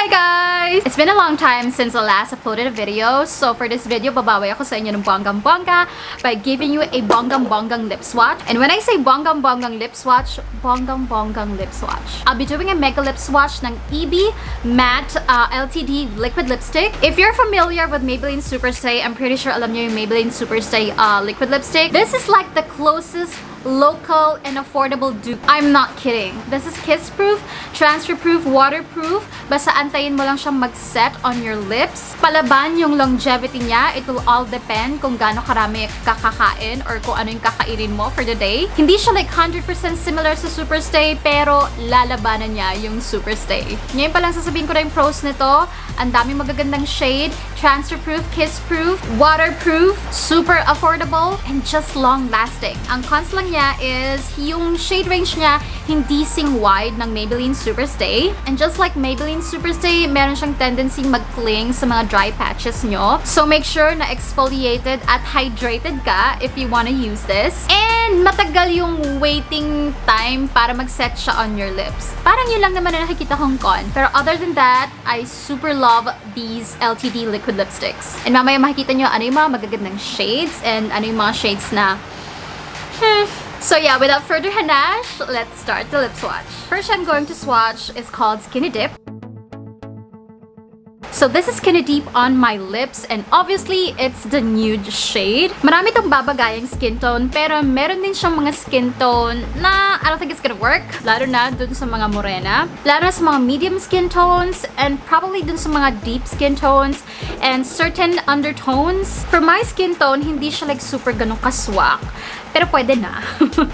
Hi guys! It's been a long time since I last uploaded a video. So for this video, babawi ako sa inyo ng bonggang-bongga by giving you a bonggang-bonggang lip swatch. And when I say bonggang-bonggang lip swatch, bonggang-bonggang lip swatch. I'll be doing a mega lip swatch ng EB Matte LTD liquid lipstick. If you're familiar with Maybelline Superstay, I'm pretty sure alam niyo yung Maybelline Superstay liquid lipstick. This is like the closest local and affordable dupe. I'm not kidding. This is kiss-proof, transfer-proof, waterproof. Basta antayin mo lang siyang mag-set on your lips. Palaban yung longevity niya. It will all depend kung gaano karami kakakain or kung ano yung kakainin mo for the day. Hindi siya like 100% similar sa Superstay, pero lalabanan niya yung Superstay. Ngayon pa lang sasabihin ko na yung pros nito. Ang dami magagandang shade, transfer-proof, kiss-proof, waterproof, super affordable, and just long-lasting. Ang cons lang niya is yung shade range niya hindi sing-wide ng Maybelline Superstay. And just like Maybelline Superstay, meron siyang tendency mag-cling sa mga dry patches nyo. So make sure na exfoliated at hydrated ka if you wanna use this. And matagal yung waiting time para mag-set siya on your lips. Parang yun lang naman na nakikita kong con. Pero other than that, I super love these LTD liquid lipsticks. And mamaya makikita nyo ano yung mga magagandang shades and ano yung mga shades na So yeah, without further hanash, let's start the lip swatch. First I'm going to swatch is called Skinny Dip. So this is Skinny Deep on my lips, and obviously it's the nude shade. Marami tong babagayang skin tone, pero meron din siyang mga skin tone na I don't think it's gonna work. Lalo na dun sa mga morena, lalo na sa mga medium skin tones, and probably dun sa mga deep skin tones and certain undertones. For my skin tone, hindi siya like super ganun kaswak, pero pwede na.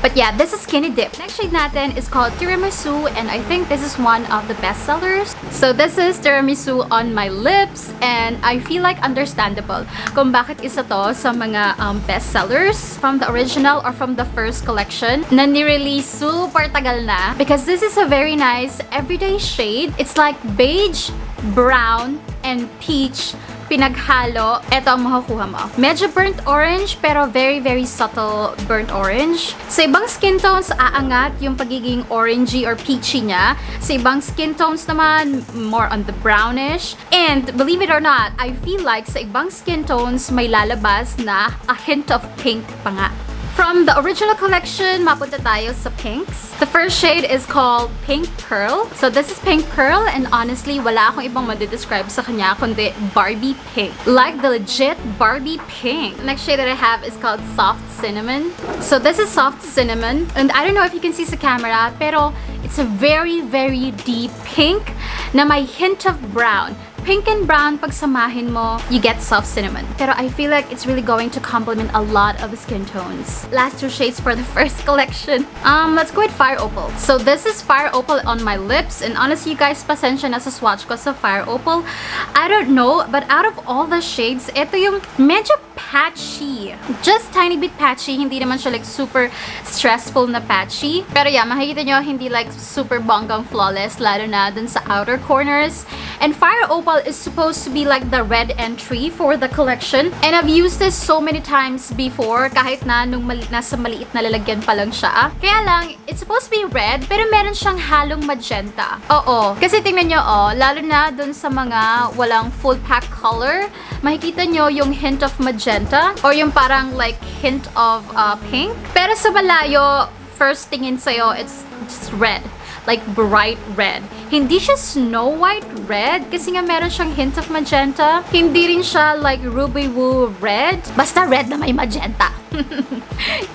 But yeah, this is Skinny Dip. Next shade natin is called Tiramisu, and I think this is one of the best sellers. So this is Tiramisu on my lips, and I feel like understandable kung bakit isa to sa mga best sellers from the original or from the first collection na nirelease super tagal na, because this is a very nice everyday shade. It's like beige, brown, and peach pinaghalo. Ito ang makukuha mo. Medyo burnt orange, pero very, very subtle burnt orange. Sa ibang skin tones, aangat yung pagiging orangey or peachy niya. Sa ibang skin tones naman, more on the brownish. And believe it or not, I feel like sa ibang skin tones, may lalabas na a hint of pink pa nga. From the original collection, mapunta tayo sa pinks. The first shade is called Pink Pearl. So this is Pink Pearl, and honestly, wala akong ibang madidescribe sa kanya kundi Barbie pink. Like the legit Barbie pink. The next shade that I have is called Soft Cinnamon. So this is Soft Cinnamon, and I don't know if you can see sa camera, pero it's a very, very deep pink na may hint of brown. Pink and brown, pag samahin mo, you get soft cinnamon. Pero I feel like it's really going to complement a lot of the skin tones. Last two shades for the first collection. Let's go with Fire Opal. So this is Fire Opal on my lips, and honestly, you guys, pasensya na sa swatch ko sa Fire Opal. I don't know, but out of all the shades, ito yung medyo patchy. Just tiny bit patchy. Hindi naman siya like super stressful na patchy. Pero yeah, makikita nyo, hindi like super bonggang flawless, lalo na dun sa outer corners. And Fire Opal is supposed to be like the red entry for the collection. And I've used this so many times before, kahit na nung nasa maliit na lalagyan pa lang siya. Kaya lang, it's supposed to be red, pero meron siyang halong magenta. Oo. Kasi tingnan nyo, lalo na dun sa mga walang full pack color, makikita nyo yung hint of magenta, or yung parang like hint of pink. Pero sa malayo, first tingin sa'yo, it's just red. Like bright red. Hindi siya Snow White red kasi nga meron siyang hint of magenta. Hindi rin siya like Ruby Woo red. Basta red na may magenta.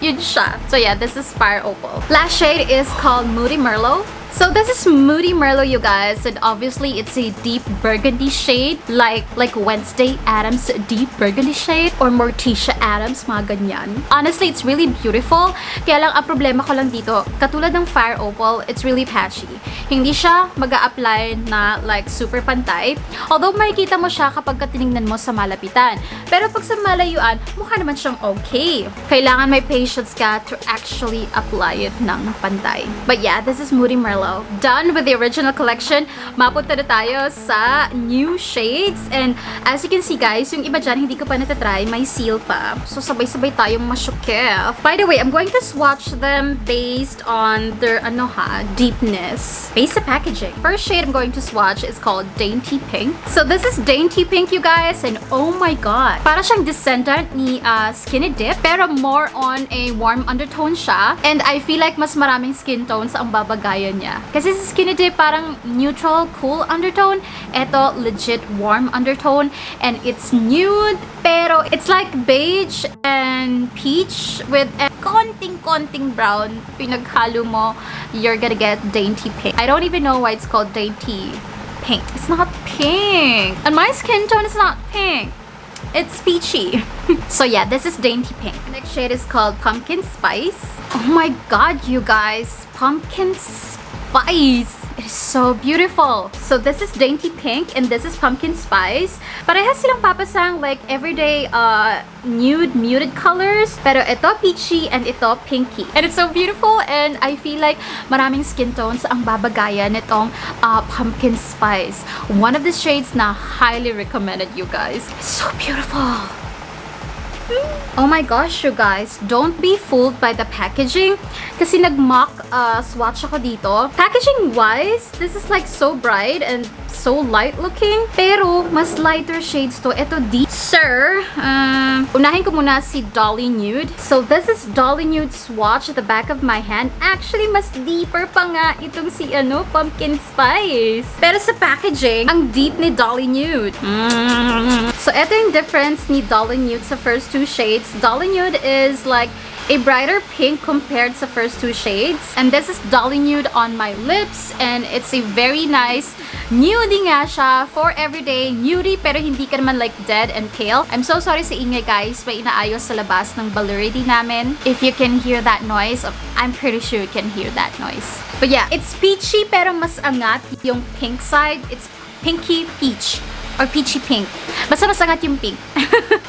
Yun siya. So yeah, this is Fire Opal. Last shade is called Moody Merlot. So this is Moody Merlot, you guys, and obviously it's a deep burgundy shade, like Wednesday Addams deep burgundy shade, or Morticia Addams, mga ganyan. Honestly, it's really beautiful. Kaya lang, ang problema ko lang dito, katulad ng Fire Opal, it's really patchy. Hindi siya mag-a-apply na like super pantay. Although makikita mo siya kapag tinignan mo sa malapitan. Pero pag sa malayuan, mukha naman siyang okay. Kailangan may patience ka to actually apply it ng pantay. But yeah, this is Moody Merlot. hello. Done with the original collection. Mapunta na tayo sa new shades. And as you can see guys, yung iba dyan, hindi ko pa natatry. May seal pa. So sabay-sabay tayong masyukif. By the way, I'm going to swatch them based on their, deepness. Based sa packaging. First shade I'm going to swatch is called Dainty Pink. So this is Dainty Pink, you guys. And oh my god. Para siyang descendant ni Skinny Dip. Pero more on a warm undertone siya. And I feel like mas maraming skin tones ang babagayan niya. Kasi sa Skinny Dip, parang neutral, cool undertone. Ito, legit warm undertone. And it's nude, pero it's like beige and peach with a konting brown. Pinaghalo mo, you're gonna get Dainty Pink. I don't even know why it's called Dainty Pink. It's not pink. And my skin tone is not pink. It's peachy. So yeah, this is Dainty Pink. The next shade is called Pumpkin Spice. Oh my god, you guys. Pumpkin Spice. It is so beautiful. So this is Dainty Pink and this is Pumpkin Spice. Parehas silang papasang like everyday nude muted colors. Pero ito peachy and ito pinky. And it's so beautiful and I feel like maraming skin tones ang babagayan nitong Pumpkin Spice. One of the shades na highly recommended, you guys. It's so beautiful. Oh my gosh, you guys, don't be fooled by the packaging. Kasi nag-mock swatch ako dito. Packaging-wise, this is like so bright and so light-looking. Pero, mas lighter shades to. Ito, deep. Sir, unahin ko muna si Dolly Nude. So, this is Dolly Nude swatch at the back of my hand. Actually, mas deeper pa nga itong si, Pumpkin Spice. Pero sa packaging, ang deep ni Dolly Nude. So, ito yung difference ni Dolly Nude sa first two shades. Dolly Nude is like a brighter pink compared sa first two shades. And this is Dolly Nude on my lips. And it's a very nice nudie nga siya for everyday nudie pero hindi ka naman like dead and pale. I'm so sorry sa ingay guys. May inaayos sa labas ng balurity namin. If you can hear that noise, I'm pretty sure you can hear that noise. But yeah, it's peachy pero mas angat yung pink side. It's pinky peach. Or peachy pink. Basta masangat yung pink.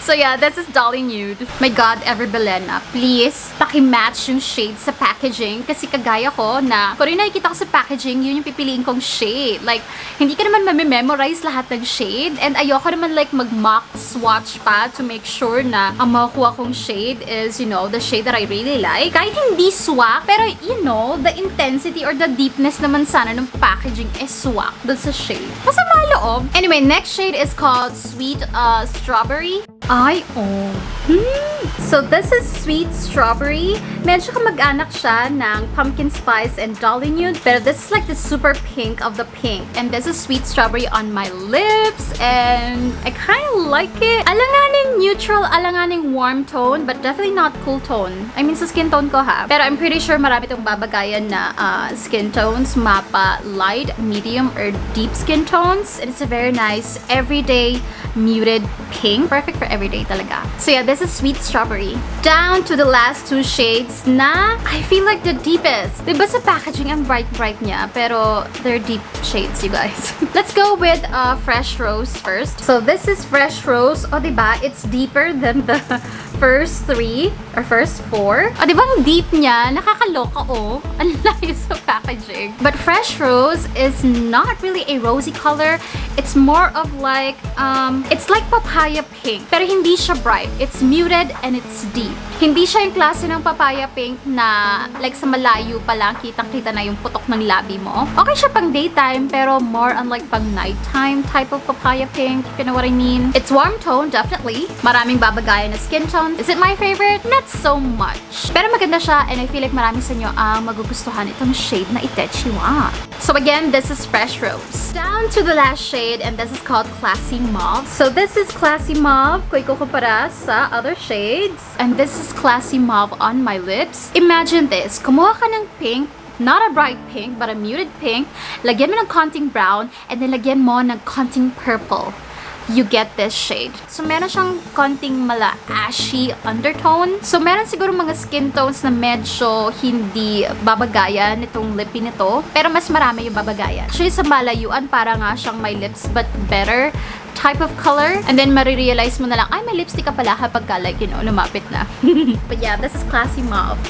So yeah, this is Dolly Nude. My god, ever Bilena, please, paki-match yung shade sa packaging. Kasi kagaya ko na, kung rin nakikita ko sa packaging, yun yung pipiliin kong shade. Like, hindi ka naman mamememorize lahat ng shade. And ayoko naman like mag-mock swatch pa to make sure na ang makukuha kong shade is, the shade that I really like. Kahit hindi swak, pero the intensity or the deepness naman sana ng packaging is swak dun sa shade. Masama loob. Anyway, next shade is called Sweet Strawberry. So this is Sweet Strawberry. Medyo kamag-anak siya ng Pumpkin Spice and Dolly Nude. Pero this is like the super pink of the pink. And this is Sweet Strawberry on my lips. And I kind of like it. Alanganing neutral, alanganing warm tone. But definitely not cool tone. I mean sa skin tone ko ha. Pero I'm pretty sure marami itong babagayan na skin tones. Mapa light, medium, or deep skin tones. And it's a very nice everyday muted pink. Perfect for everyday talaga. So yeah, this is Sweet Strawberry. Down to the last two shades na I feel like the deepest. Diba sa packaging ang bright niya, pero they're deep shades, you guys. Let's go with Fresh Rose first. So this is Fresh Rose. O diba, it's deeper than the first three or first four. O diba ang deep niya, nakakaloka ang layo sa packaging. But Fresh Rose is not really a rosy color. It's more of like, it's like papaya pink. Pero hindi siya bright. It's muted and it's deep. Hindi siya yung klase ng papaya pink na like sa malayo pa lang kitang-kita na yung putok ng labi mo. Okay siya pang daytime pero more on like pang nighttime type of papaya pink. If you know what I mean. It's warm tone, definitely. Maraming babagayan na skin tone. Is it my favorite? Not so much. Pero maganda siya and I feel like marami sa inyo ang magugustuhan itong shade na Itechiwa. So again, this is Fresh Rose. Down to the last shade and this is called Classy Mauve. So this is Classy Mauve kung ikukumpara sa other shades. And this is Classy Mauve on my lips. Imagine this. Kumuha ka ng pink, not a bright pink, but a muted pink. Lagyan mo ng konting brown and then lagyan mo ng konting purple. You get this shade. So, meron siyang konting ashy undertone. So, meron siguro mga skin tones na medyo hindi babagayan nitong lippy nito. Pero mas marami yung babagayan. Actually, sa malayuan, para nga siyang my lips but better type of color. And then, marirealize mo na lang, ay, may lipstick ka pala kapag ka, like, lumapit na. But yeah, this is Classy Mauve.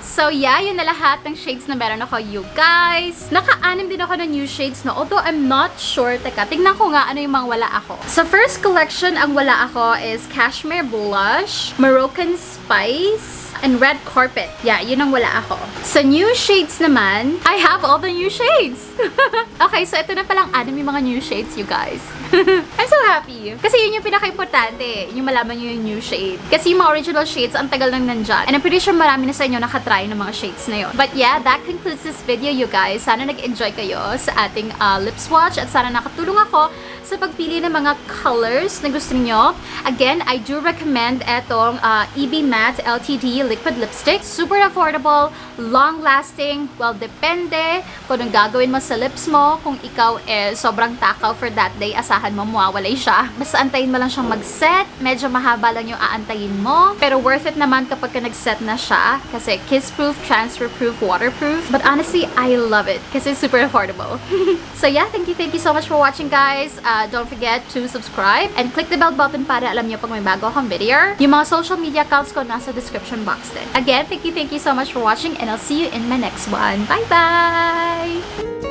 So yeah, yun na lahat ng shades na meron ako, you guys. Naka-anim din ako ng new shades, no? Although I'm not sure. Teka, tignan ko nga ano yung mga wala ako. Sa first collection, ang wala ako is Cashmere Blush, Moroccan Spice, and Red Carpet. Yeah, yun ang wala ako. Sa new shades naman, I have all the new shades. Okay, so ito na palang 6 yung mga new shades, you guys. I'm so happy. Kasi yun yung pinaka-importante, yung malaman nyo yung new shade. Kasi yung mga original shades, ang tagal nang nandyan. And I'm pretty sure marami na sa inyo nakatry ng mga shades na yun. But yeah, that concludes this video, you guys. Sana nag-enjoy kayo sa ating lip swatch at sana nakatulong ako sa pagpili ng mga colors na gusto niyo. Again, I do recommend etong EB Matte LTD Liquid Lipstick. Super affordable, long-lasting, well, depende kung anong gagawin mo sa lips mo. Kung ikaw sobrang takaw for that day, asahan mo mawawalay siya. Basta antayin mo lang siyang mag-set. Medyo mahaba lang yung aantayin mo. Pero worth it naman kapag nag-set na siya. Kasi kiss-proof, transfer-proof, waterproof. But honestly, I love it. Kasi super affordable. So yeah, thank you so much for watching, guys. Don't forget to subscribe and click the bell button para alam niyo pag may bago akong video. Yung mga social media accounts ko nasa description box din. Again, thank you so much for watching and I'll see you in my next one. Bye-bye!